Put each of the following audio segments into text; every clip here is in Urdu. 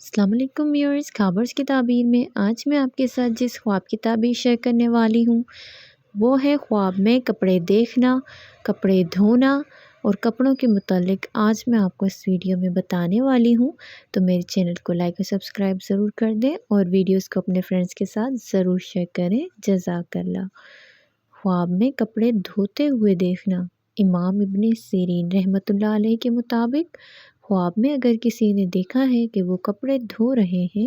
السلام علیکم ویورز، خابرز کی تعبیر میں آج میں آپ کے ساتھ جس خواب کی تعبیر شیئر کرنے والی ہوں وہ ہے خواب میں کپڑے دیکھنا، کپڑے دھونا اور کپڑوں کے متعلق آج میں آپ کو اس ویڈیو میں بتانے والی ہوں۔ تو میرے چینل کو لائک اور سبسکرائب ضرور کر دیں اور ویڈیوز کو اپنے فرینڈز کے ساتھ ضرور شیئر کریں۔ جزاک اللہ۔ خواب میں کپڑے دھوتے ہوئے دیکھنا۔ امام ابن سیرین رحمۃ اللہ علیہ کے مطابق خواب میں اگر کسی نے دیکھا ہے کہ وہ کپڑے دھو رہے ہیں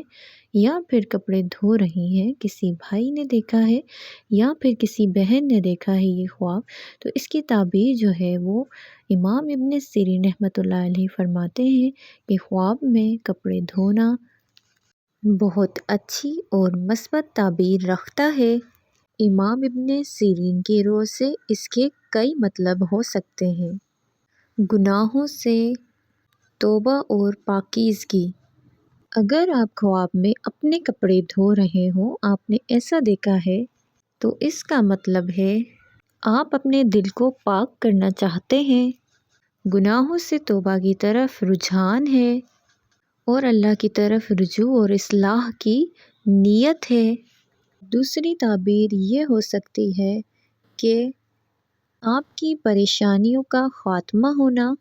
یا پھر کپڑے دھو رہی ہیں، کسی بھائی نے دیکھا ہے یا پھر کسی بہن نے دیکھا ہے یہ خواب، تو اس کی تعبیر جو ہے وہ امام ابن سیرین رحمۃ اللہ علیہ فرماتے ہیں کہ خواب میں کپڑے دھونا بہت اچھی اور مثبت تعبیر رکھتا ہے۔ امام ابن سیرین کی روح سے اس کے کئی مطلب ہو سکتے ہیں۔ گناہوں سے توبہ اور پاکیزگی۔ اگر آپ خواب میں اپنے کپڑے دھو رہے ہوں، آپ نے ایسا دیکھا ہے تو اس کا مطلب ہے آپ اپنے دل کو پاک کرنا چاہتے ہیں، گناہوں سے توبہ کی طرف رجحان ہے اور اللہ کی طرف رجوع اور اصلاح کی نیت ہے۔ دوسری تعبیر یہ ہو سکتی ہے کہ آپ کی پریشانیوں کا خاتمہ ہونا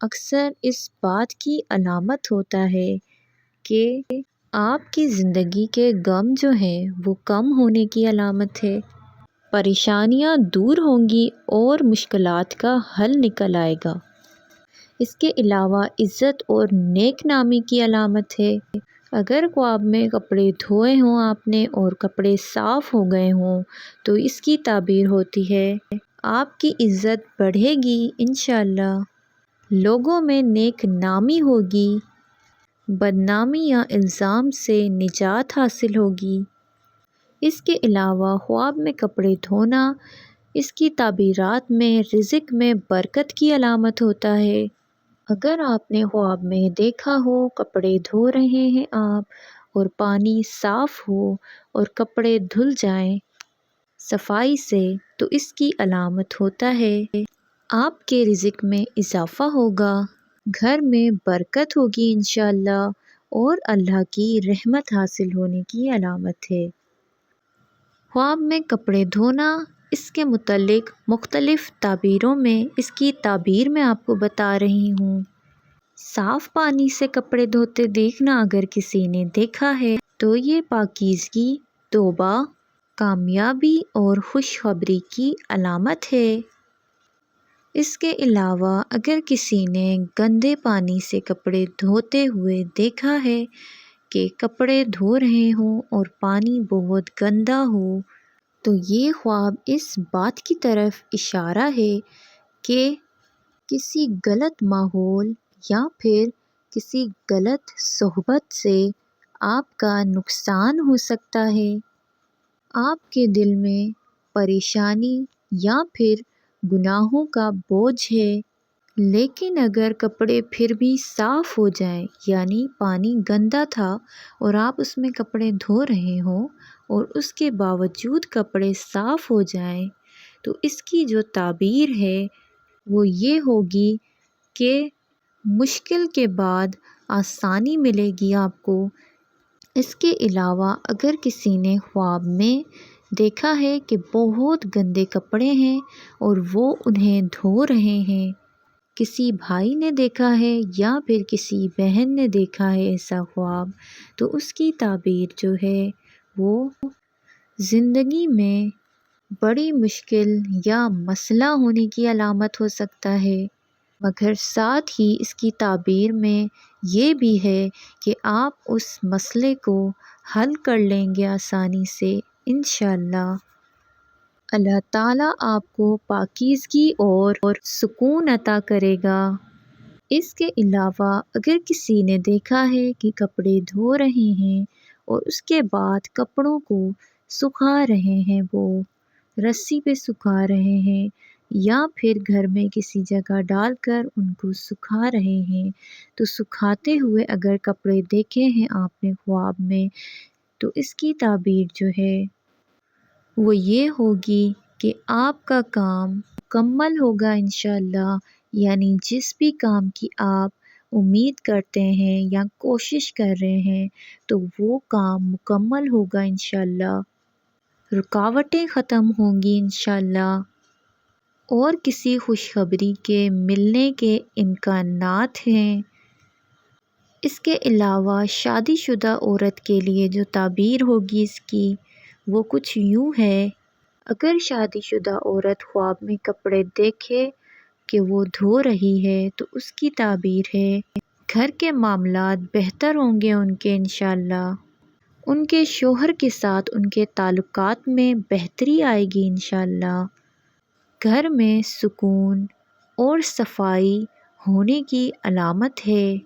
اکثر اس بات کی علامت ہوتا ہے کہ آپ کی زندگی کے غم جو ہیں وہ کم ہونے کی علامت ہے، پریشانیاں دور ہوں گی اور مشکلات کا حل نکل آئے گا۔ اس کے علاوہ عزت اور نیک نامی کی علامت ہے۔ اگر خواب میں کپڑے دھوئے ہوں آپ نے اور کپڑے صاف ہو گئے ہوں تو اس کی تعبیر ہوتی ہے آپ کی عزت بڑھے گی انشاءاللہ، لوگوں میں نیک نامی ہوگی، بدنامی یا الزام سے نجات حاصل ہوگی۔ اس کے علاوہ خواب میں کپڑے دھونا اس کی تعبیرات میں رزق میں برکت کی علامت ہوتا ہے۔ اگر آپ نے خواب میں دیکھا ہو کپڑے دھو رہے ہیں آپ اور پانی صاف ہو اور کپڑے دھل جائیں صفائی سے، تو اس کی علامت ہوتا ہے آپ کے رزق میں اضافہ ہوگا، گھر میں برکت ہوگی انشاءاللہ اور اللہ کی رحمت حاصل ہونے کی علامت ہے۔ خواب میں کپڑے دھونا اس کے متعلق مختلف تعبیروں میں اس کی تعبیر میں آپ کو بتا رہی ہوں۔ صاف پانی سے کپڑے دھوتے دیکھنا اگر کسی نے دیکھا ہے تو یہ پاکیزگی، توبہ، کامیابی اور خوشخبری کی علامت ہے۔ اس کے علاوہ اگر کسی نے گندے پانی سے کپڑے دھوتے ہوئے دیکھا ہے کہ کپڑے دھو رہے ہوں اور پانی بہت گندا ہو تو یہ خواب اس بات کی طرف اشارہ ہے کہ کسی غلط ماحول یا پھر کسی غلط صحبت سے آپ کا نقصان ہو سکتا ہے، آپ کے دل میں پریشانی یا پھر گناہوں کا بوجھ ہے۔ لیکن اگر کپڑے پھر بھی صاف ہو جائیں، یعنی پانی گندا تھا اور آپ اس میں کپڑے دھو رہے ہوں اور اس کے باوجود کپڑے صاف ہو جائیں تو اس کی جو تعبیر ہے وہ یہ ہوگی کہ مشکل کے بعد آسانی ملے گی آپ کو۔ اس کے علاوہ اگر کسی نے خواب میں دیکھا ہے کہ بہت گندے کپڑے ہیں اور وہ انہیں دھو رہے ہیں، کسی بھائی نے دیکھا ہے یا پھر کسی بہن نے دیکھا ہے ایسا خواب، تو اس کی تعبیر جو ہے وہ زندگی میں بڑی مشکل یا مسئلہ ہونے کی علامت ہو سکتا ہے، مگر ساتھ ہی اس کی تعبیر میں یہ بھی ہے کہ آپ اس مسئلے کو حل کر لیں گے آسانی سے انشاءاللہ۔ اللہ تعالیٰ آپ کو پاکیزگی اور سکون عطا کرے گا۔ اس کے علاوہ اگر کسی نے دیکھا ہے کہ کپڑے دھو رہے ہیں اور اس کے بعد کپڑوں کو سکھا رہے ہیں، وہ رسی پہ سکھا رہے ہیں یا پھر گھر میں کسی جگہ ڈال کر ان کو سکھا رہے ہیں، تو سکھاتے ہوئے اگر کپڑے دیکھے ہیں آپ نے خواب میں تو اس کی تعبیر جو ہے وہ یہ ہوگی کہ آپ کا کام مکمل ہوگا انشاءاللہ، یعنی جس بھی کام کی آپ امید کرتے ہیں یا کوشش کر رہے ہیں تو وہ کام مکمل ہوگا انشاءاللہ، رکاوٹیں ختم ہوں گی انشاءاللہ، اور کسی خوشخبری کے ملنے کے امکانات ہیں۔ اس کے علاوہ شادی شدہ عورت کے لیے جو تعبیر ہوگی اس کی وہ کچھ یوں ہے: اگر شادی شدہ عورت خواب میں کپڑے دیکھے کہ وہ دھو رہی ہے تو اس کی تعبیر ہے گھر کے معاملات بہتر ہوں گے ان کے انشاءاللہ، ان کے شوہر کے ساتھ ان کے تعلقات میں بہتری آئے گی انشاءاللہ، گھر میں سکون اور صفائی ہونے کی علامت ہے۔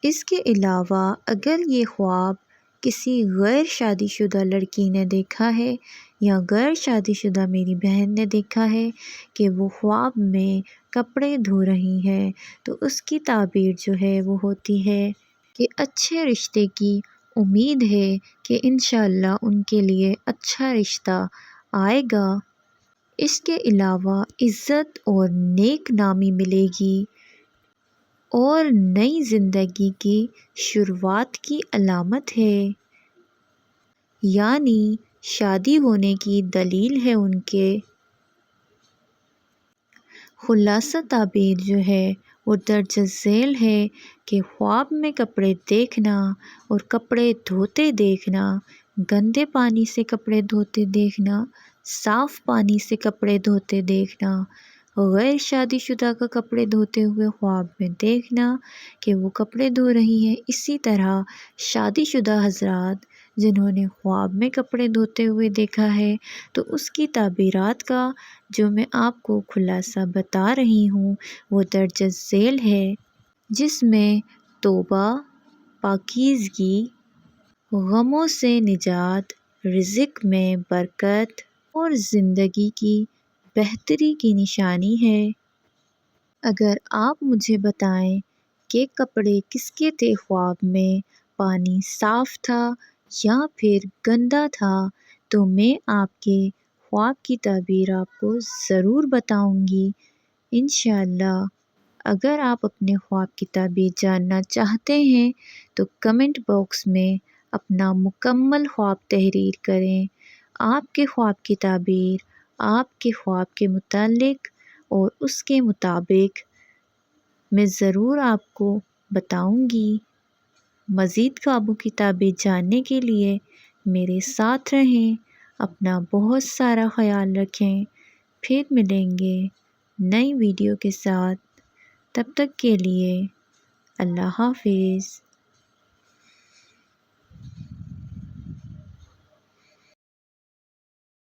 اس کے علاوہ اگر یہ خواب کسی غیر شادی شدہ لڑکی نے دیکھا ہے یا غیر شادی شدہ میری بہن نے دیکھا ہے کہ وہ خواب میں کپڑے دھو رہی ہے تو اس کی تعبیر جو ہے وہ ہوتی ہے کہ اچھے رشتے کی امید ہے کہ انشاءاللہ ان کے لیے اچھا رشتہ آئے گا۔ اس کے علاوہ عزت اور نیک نامی ملے گی اور نئی زندگی کی شروعات کی علامت ہے، یعنی شادی ہونے کی دلیل ہے ان کے۔ خلاصہ تعبیر جو ہے وہ درج ذیل ہے کہ خواب میں کپڑے دیکھنا اور کپڑے دھوتے دیکھنا، گندے پانی سے کپڑے دھوتے دیکھنا، صاف پانی سے کپڑے دھوتے دیکھنا، غیر شادی شدہ کا کپڑے دھوتے ہوئے خواب میں دیکھنا کہ وہ کپڑے دھو رہی ہیں، اسی طرح شادی شدہ حضرات جنہوں نے خواب میں کپڑے دھوتے ہوئے دیکھا ہے تو اس کی تعبیرات کا جو میں آپ کو خلاصہ بتا رہی ہوں وہ درج ذیل ہے، جس میں توبہ، پاکیزگی، غموں سے نجات، رزق میں برکت اور زندگی کی بہتری کی نشانی ہے۔ اگر آپ مجھے بتائیں کہ کپڑے کس کے تھے خواب میں، پانی صاف تھا یا پھر گندا تھا، تو میں آپ کے خواب کی تعبیر آپ کو ضرور بتاؤں گی انشاءاللہ۔ اگر آپ اپنے خواب کی تعبیر جاننا چاہتے ہیں تو کمنٹ باکس میں اپنا مکمل خواب تحریر کریں، آپ کے خواب کی تعبیر آپ کے خواب کے متعلق اور اس کے مطابق میں ضرور آپ کو بتاؤں گی۔ مزید خوابوں کی تعبیر جاننے کے لیے میرے ساتھ رہیں، اپنا بہت سارا خیال رکھیں، پھر ملیں گے نئی ویڈیو کے ساتھ، تب تک کے لیے اللہ حافظ۔